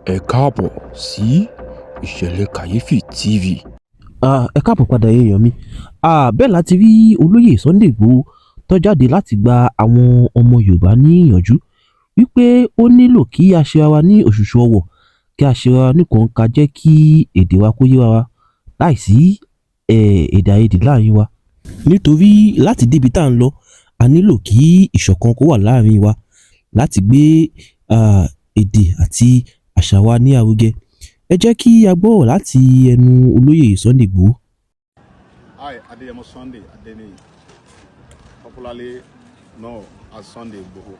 Ẹ káàbọ̀ sí ìṣẹ̀lẹ̀ kàyéfì TV. Ẹ káàbọ̀ padà èèyàn mi. Bẹ́ẹ̀ láti rí olóyè Sunday Igboho tó jáde láti gba àwọn ọmọ Yorùbá ní ìyànjú wípé ó nílò kí a ṣe ara wa ní òṣùṣù ọwọ̀, kí a ṣe ara wa nìkan ká jẹ́ kí èdè wa kó yé wa láìsí èdè àìyedè láàrin wa. Nítorí láti débi tá à ń lọ, a nílò kí ìṣọ̀kan kó wà láàrin wa láti gbé èdè àti àṣà wa ní àrúgẹ. Ẹ jẹ́ kí a gbọ́ láti ẹnu olóyè Sunday Igboho. Hi, Adeyemo Sunday Adeniyi, popularly known as Sunday Igboho.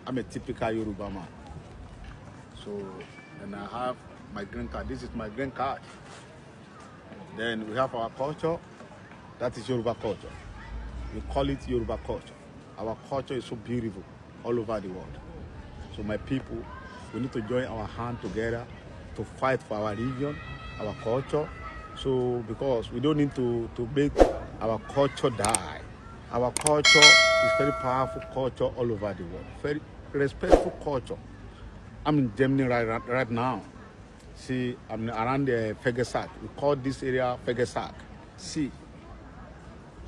I'm a typical Yoruba man. So, and I have my green card. This is my green card. Then we have our culture. That is Yoruba culture. We call it Yoruba culture. Our culture is so beautiful all over the world. So my people, we need to join our hand together to fight for our region, our culture. So because we don't need to make our culture die. Our culture is very powerful culture all over the world. Very respectful culture. I'm in Germany right now. See, I'm around the Fegesack. We call this area Fegesack. See,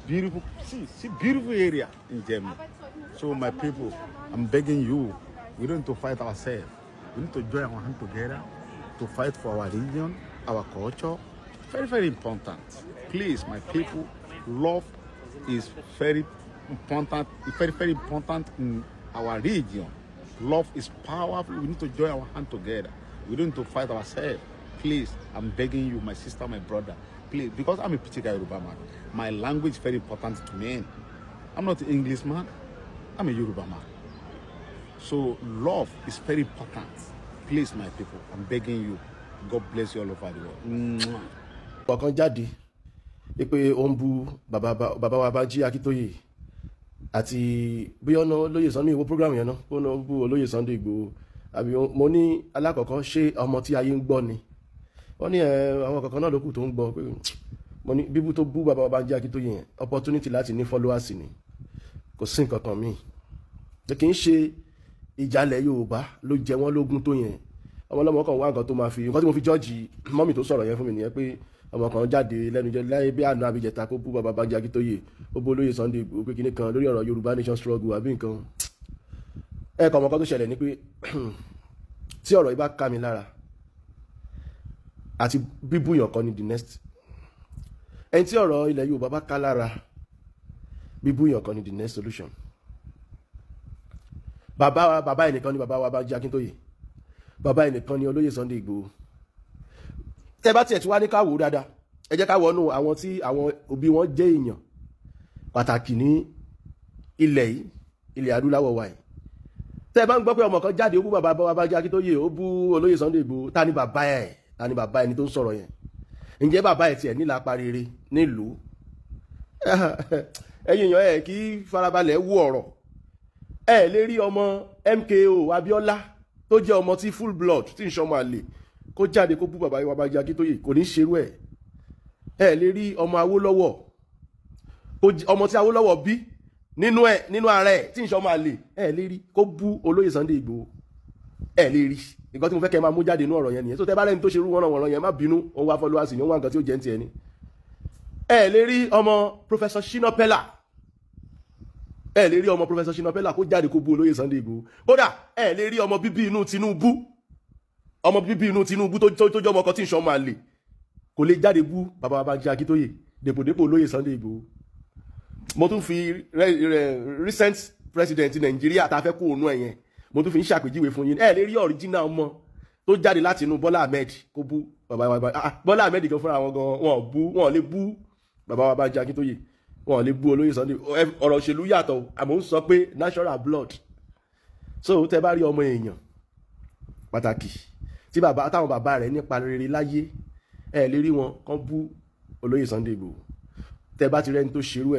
beautiful, see beautiful area in Germany. So my people, I'm begging you, we don't need to fight ourselves. We need to join our hands together to fight for our region, our culture. Very, very important. Please, my people, love is very important. It's very, very important in our region. Love is powerful. We need to join our hands together. We don't need to fight ourselves. Please, I'm begging you, my sister, my brother, please, because I'm a particular Yoruba man. My language is very important to me. I'm not an English man. I'm a Yoruba man. So love is very important. Please, my people, I'm begging you. God bless you all over the world. Ọ̀kan jáde pé ó ń bú bàbá wa Bánjí Akíntóyè àti bí ọ̀nà olóyè Sunday Igboho program yẹn náà ó náà bú olóyè Sunday Igboho àbí mo ní alákọ̀ọ́kọ́ ṣé ọmọ tí ayé ń gbọ́ ni wọ́n ní àwọn kọ̀ọ̀kan náà ló kù tó ń gbọ́ pé mo ní bíbú tó bú bàbá wa Bánjí Akíntóyè yẹn opportunity láti ní followers ni kò sí nǹkan kan míì kì í ṣe ìjàlẹ̀ Yorùbá ló jẹ wọ́n lógún tó yẹn ọmọlọ́mọ kan wá nǹkan tó máa fi nǹkan tí mo fi jọ́ọ̀jì mọ́mì tó sọ̀rọ̀ yẹn fún mi nìyẹn pé ọmọ kan jáde lẹ́nu jẹ́ láyé bí àná àbíjẹta kó bú bàbá Bánjí Akíntóyè ó bú olóyè Sunday Igboho pé kíní kan lórí ọ̀rọ̀ Yorùbá nation struggle àbí nǹkan ẹ̀ẹ̀kan ọmọ kan tó ṣẹlẹ̀ ni pé tí ọ̀rọ̀ yìí bá ká mi lára àti bíbúyàn kan ni the next ẹni tí ọ̀rọ̀ ilẹ̀ Yorùbá bá ká lára bíbúyàn kan ni the next solution bàbá ẹnìkan ni bàbá wa Bánjí Akíntóyè bàbá ẹnìkan ni olóyè Sunday Igboho tẹ́ bá tiẹ̀ tí wá ní ká wò dáadáa ẹ jẹ́ ká wọnú àwọn tí àwọn òbí wọn jẹ́ èèyàn pàtàkì ní ilẹ̀ yìí ilẹ̀ adúláwọ̀ wa yìí tẹ́ bá ń gbọ́ pé ọmọ kan jáde ó bú bàbá wa Bánjí Akíntóyè ó bú olóyè Sunday Igboho ta ni bàbá ẹni tó ń sọ̀rọ̀ yẹn ǹjẹ́ bàbá ẹ̀ tiẹ̀ nílapa rere nílùú ẹ̀yin èèyàn ẹ̀ kí farabalẹ̀ wú ọ̀rọ̀ ẹ̀ lè rí ọmọ MKO Abíọ́lá tó jẹ́ ọmọ tí full blood tí ń ṣọmọ àlè kó jáde kó bú bàbá wa Bánjí Akíntóyè kò ní ṣerú ẹ̀ lè rí ọmọ Awólọ́wọ̀ ọmọ tí Awólọ́wọ̀ bí nínú ara ẹ̀ tí ń ṣọmọ àlè lè rí kó bú olóyè Sunday Igboho lè rí nǹkan tí mo fẹ́ kẹ́ máa mú jáde nínú ọ̀rọ̀ yẹn nìyẹn tó tẹ́ bá lẹ́ni tó ṣerú wọ́nrọ̀wọ̀nrọ̀ yẹn má bínú òun wá followers ni òun wá nǹkan tí ó jẹ́ ń tiẹ̀ ni lè rí ọmọ Professor Shina Peller lè rí ọmọ Professor Shina Peller kó jáde kó bú olóyè Sunday Igboho kódà lè rí ọmọ bíbí inú Tinubu tó jẹ́ ọmọ kan tí ń ṣọmọ àlè kò lè jáde bú bàbá Bánjí Akíntóyè dèpòdépò olóyè Sunday Igboho. Mo tún fi recent president Nàìjíríà tá a fẹ́ kó òun ẹ̀yẹn mo tún fi ń ṣàpèjúwe fún yín lè rí original ọmọ tó jáde láti inú Bọ́lá Ahmed kó bú bàbá Bọ́lá Ahmed gan fúnra wọn gan wọn lè bú bàbá Bánjí Akíntóyè wọn lè bú olóyè Sunday ọ̀rọ̀ òṣèlú yàtọ̀ àmọ́ ń sọ pé natural blood so tẹ́ bá rí ọmọ èèyàn pàtàkì tí táwọn bàbá rẹ̀ nípa rere láyé lè rí wọn kán bú olóyè Sunday Igboho tẹ́ bá ti rẹ́ni tó ṣerú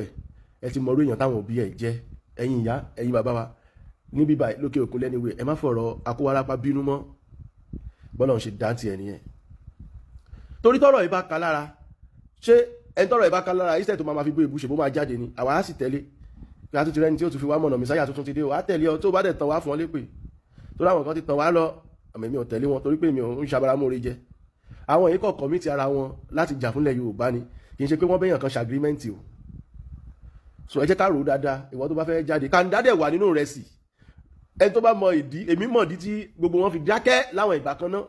ẹ ti mọ̀rú èèyàn táwọn òbí ẹ̀ jẹ́ ẹ̀yin ìyá ẹ̀yin bàbá wa níbí báyìí lókè òkun lẹ́niwé ẹ má fọ̀rọ̀ akówárápá bínú mọ́ bọ́lá ń ṣe dáńtì ẹ̀ nìyẹn torí tọ́rọ̀ ìbá ka lára ṣé ẹni tọ́rọ̀ ìbá ka lára ìṣẹ́ tó máa fi bó ìbúṣe bó máa jáde ni àwa á sì tẹ̀lé kí a tún ti rẹ́ni tí ó tún fi wá mọ̀nà mìsáyà tuntun ti dé o á tẹ̀lé ọ tó bá dẹ̀ tàn wá fún ọ lépè tó láwọn kan ti tàn wá lọ àmọ́ mi ò tẹ̀lé wọn torí pé mi ò ń ṣabaramóore jẹ àwọn yìí kọ̀ kọ̀mítì ara wọn láti jà fúnlẹ̀ Yorùbá ni kì í ṣe pé wọ́n bẹ́yàn kan ṣàgírímẹ́ǹtì o so ẹ jẹ́ ká rò ó dáadáa ìwọ tó bá fẹ́ jáde kàńdá dẹ̀ wà nínú rẹ̀ sí ẹni tó bá mọ ìdí èmi mọ̀ ìdí tí gbogbo wọn fi dákẹ́ láwọn ìgbà kan náà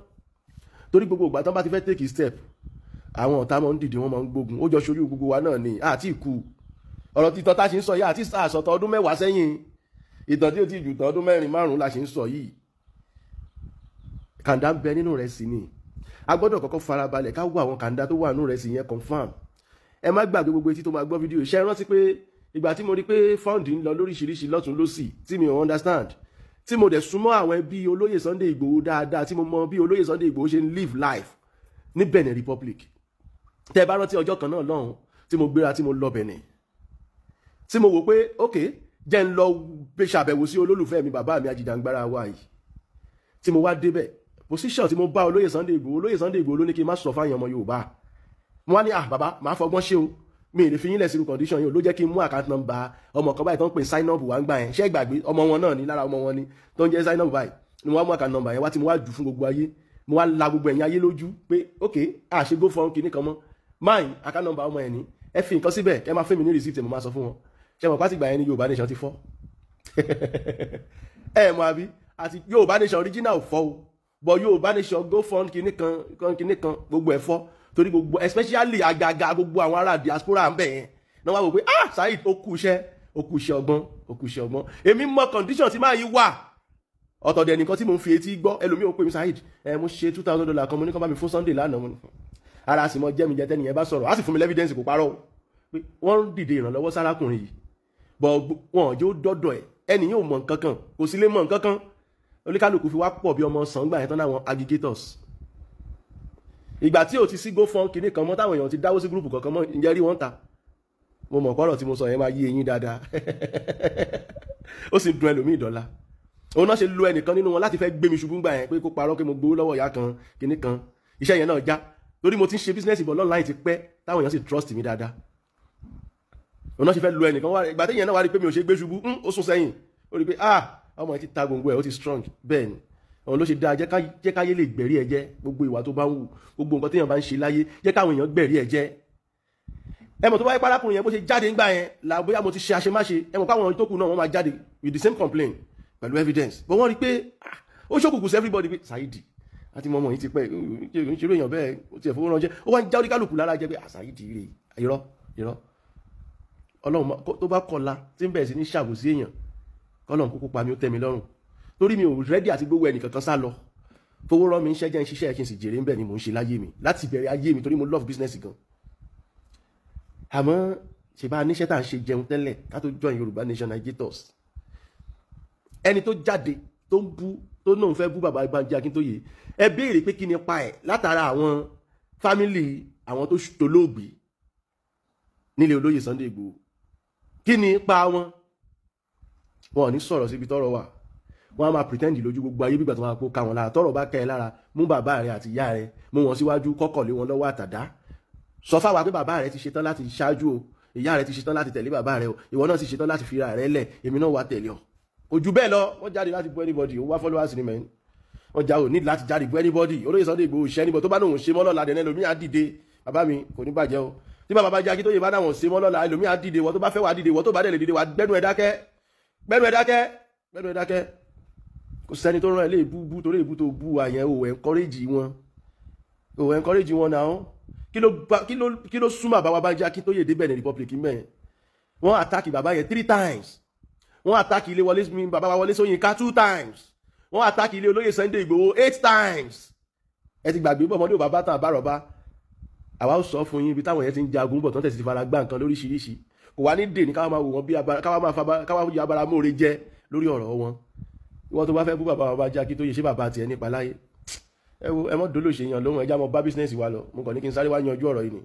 torí gbogbo ìgbà tán bá ti fẹ́ take a step àwọn ọ̀tá máa ń dìde wọn máa ń gbógun ó jọ ṣojú gbogbo wa náà ni àti ìkú ọ̀rọ̀ títọ́ tá a ṣe ń sọ yìí àti àsọtọ̀ ọdún mẹ́wàá sẹ́yìn ìtàn tí ó ti jù tán ọdún mẹ́rin márùn-ún la ṣe ń sọ yìí kàńdá ń bẹ nínú rẹ̀ sí ni a gbọ́dọ̀ kọ́kọ́ farabalẹ̀ ká wo àwọn kàńdá tó wà nínú rẹ̀ sí yẹn confam ẹ má gbàgbé gbogbo etí tó máa gbọ́ fídíò iṣẹ́ rántí pé ìgbà tí mo rí pé fọ́ǹdì ń lọ lóríṣiríṣi lọ́tún lọ́sì tí mi ò understand tí mo dẹ̀ súnmọ́ àwọn ẹbí olóyè Sunday Igboho dáadáa tí mo mọ bí olóyè Sunday Igboho ṣe ń live life ní Benin Republic tẹ́ bá rántí ọjọ́ kan náà lọ́hùn tí mo gbéra tí mo lọ Benin tí mo wò pé ok jẹ́ ń lọ ṣàbẹ̀wò sí olólùfẹ́ mi bàbá mi Ajìjàngbara wa yìí tí mo wá débẹ̀ position tí mo bá olóyè Sunday Igboho ló ní kí n má sọ fáyàn ọmọ Yorùbá wọ́n á ní bàbá màá fọgbọ́n ṣe o mi ì lè fi yín lẹ̀ sí condition yìí ló jẹ́ kí n mú account number ọmọ kan báyìí tó ń pè sign up wá ń gbà yẹn ṣé gbàgbé ọmọ wọn náà ní lára ọmọ wọn ni tó ń jẹ́ sign up báyìí ni wọ́n á mú account number yẹn wá tí mo wá jù fún gbogbo ayé mo wá la gbogbo ẹ̀yin ayé lójú pé ok àṣe go fún kinní kan mọ́ máìn account number ọmọ ẹ̀ ní ẹ fi nǹkan síbẹ̀ ẹ máa fẹ́ mi ní receipt mo máa sọ fún wọn ṣé mo pàtì gbà yẹn ní Yorùbá nation ti fọ́ ẹ mọ àbí àti Yorùbá nation original fọ́ o but Yorùbá nation go fún kinní kan gbogbo ẹ̀ fọ́ torí gbogbo especially àgàgà gbogbo àwọn ará diaspora ń bẹ̀ yẹn náà wá wò pé Saheed ó kú iṣẹ́ ọgbọ́n èmi mọ condition tí máa yí wà ọ̀tọ̀ dẹ̀ nìkan tí mo ń fi etí gbọ́ ẹlòmíì ó pè mí Saheed mo ṣe $2,000 kan mo ní kán bá mi fún Sunday lánàá mo ní ara sì mọ jẹ́mi jẹ́ tẹ́niyẹn bá sọ̀rọ̀ á sì fún mi lẹ́fídẹ́ǹsì kò parọ́ pé wọ́n ń dìde ìrànlọ́wọ́ sárákùnrin yìí bọ̀ wọn yóò dọ́dọ̀ ẹ̀ ẹni yóò mọ nǹkan kan kò sí lè mọ nǹkan kan oníkálukú fi wá pọ̀ bí ọmọ sàngbà yẹn tán láwọn aggregators ìgbà tí ò ti sí GoFund kinní kan mọ́ táwọn èèyàn ti dáwó sí gúrùpù kankan mọ́ ǹjẹ́ rí wọ́n ta mo mọ̀ kọ́rọ̀ tí mo sọ yẹn máa yí eyín dáadáa ó sì dùn ẹlòmíì dọ́là òun náà ṣe lo ẹnìkan nínú wọn láti fẹ́ gbé mi ṣubú gbà yẹn pé kó parọ́ pé mo gbowó lọ́wọ́ ìyá kan kinní kan iṣẹ́ yẹn náà já torí mo ti ń ṣe bísínẹ́sì bọ̀ online ti pẹ́ táwọn èèyàn sì trust mi dáadáa òun náà ṣe fẹ́ lo ẹnìkan wá ìgbà téèyàn náà wá rí pé mi ò ṣe gbé ṣubú ó sún sẹ́yìn ó rí pé ọmọ yẹn ti ta gbòǹgbò ẹ̀ ó ti strong bẹ́ẹ̀ ni òun ló ṣe dáa jẹ́ káyé lè gbẹ̀rí ẹ jẹ́ gbogbo ìwà tó bá ń wù gbogbo nǹkan téèyàn bá ń ṣe láyé jẹ́ káwọn èèyàn gbẹ̀rí ẹ jẹ́ ẹ mọ̀ tó bá yẹ pálákùnrin yẹn bó ṣe jáde ńgbà yẹn là bóyá mo ti ṣe àṣemáṣe ẹ mọ̀ káwọn tó kù náà wọ́n máa jáde with the same complaint pẹ̀lú evidence but wọ́n rí pé ó ṣókùnkùn sí everybody pé Saheed àti mọ̀mọ́ yìí ti pẹ́ ìṣirò èèyàn bẹ́ẹ̀ ó ti ẹ̀fọ́ ránṣẹ́ ó wá ń já oríkálùkù lára jẹ́ pé Saheed rè irọ́ ọlọ́run tó bá kọ̀la tí ń bẹ̀rẹ̀ sí ní ṣàbòsí èèyàn kọ́lọ́run kúkú pa mi ó tẹ́ mi lọ́rùn torí mi ò rẹ́dí àti gbogbo ẹnì kankan sá lọ fowó rán mi ń ṣẹ́jẹ́ ń ṣiṣẹ́ kí n sì jèrè ń bẹ̀ ni mò ń ṣe láyé mi láti bẹ̀rẹ̀ ayé mi torí mo love business gan àmọ́ ṣe bá níṣẹ́ tá à ń ṣe jẹun tẹ́lẹ̀ ká tó join Yorùbá Nation Agitators ẹni tó jáde tó ń bú tó náà fẹ́ bú bàbá Banji Akíntóyè ẹ béèrè pé kí ni pa ẹ̀ látara àwọn fámìlì àwọn tó dolóògbé nílé olóyè Sunday Igboho kí ni pa wọn ò ní sọ̀rọ̀ síbi tọ́rọ̀ wà wọ́n á máa pretend lójú gbogbo ayé bígbà tó máa kó ká wọn lára tọ́rọ̀ bá kẹ́ ẹ lára mú bàbá rẹ àti ìyá rẹ mú wọn síwájú kọ́kọ̀lé wọn lọ́wọ́ àtàdá sọ fáwa pé bàbá rẹ ti ṣetán láti ṣáájú o ìyá rẹ ti ṣetán láti tẹ̀lé bàbá rẹ o ìwọ náà ti ṣetán láti fira rẹ lẹ̀ èmi náà wà tẹ̀lé ọ ojú bẹ́ẹ̀ lọ wọ́n jáde láti bú anybody ó wá followers ni mẹ́rin wọ́n já ò ní láti jáde bú anybody olóyè Sunday Igboho ṣẹ́ níbo tó bá náà ṣe mọ́ lọ́la dẹ̀ ẹlòmíì á dìde bàbá mi kò ní bàjẹ́ o tí bàbá Banji Akíntóyè bá náà ṣe mọ́ lọ́la ẹlòmíì á dìde wọ́n tó bá fẹ́ wà dìde wọ́n tó bá dẹ̀ lè dìde wà gbẹ́nu ẹ̀ dákẹ́ kò sẹ́ni tó rán ẹ lé bú torí èbú tó bú àyẹn ò encourage wọn náà kí ló súnmọ́ bàbá Banji Akíntóyè dé Benin Republic mẹ́rin wọ́n àtàkì bàbá yẹn 3 times wọ́n àtàkì ilé bàbá wa Wọlé Ṣóyínká 2 times wọ́n àtàkì ilé olóyè Sunday Igboho 8 times ẹ ti gbàgbé bọ́ ọmọdé ò bàbá tán àbárọ̀bá àwa ó sọ fún yín ibi táwọn yẹn ti ń jagun bọ̀ tán tẹ̀sí ti fara gbá nǹkan lóríṣiríṣi kò wá ní dè ní káwọn máa wò wọn bí káwọn yà abara mọ́re jẹ́ lórí ọ̀rọ̀ wọn ìwọ́n tó bá fẹ́ bú bàbá Banji Akíntóyè ṣé bàbá tiẹ̀ nípa láyé ẹ mọ́ dolo ṣe yan lóhun ẹja mọ́ bá bísínẹ́sì wa lọ mo kàn ní kí n sáré wá yanjú ọ̀rọ̀ yìí ni.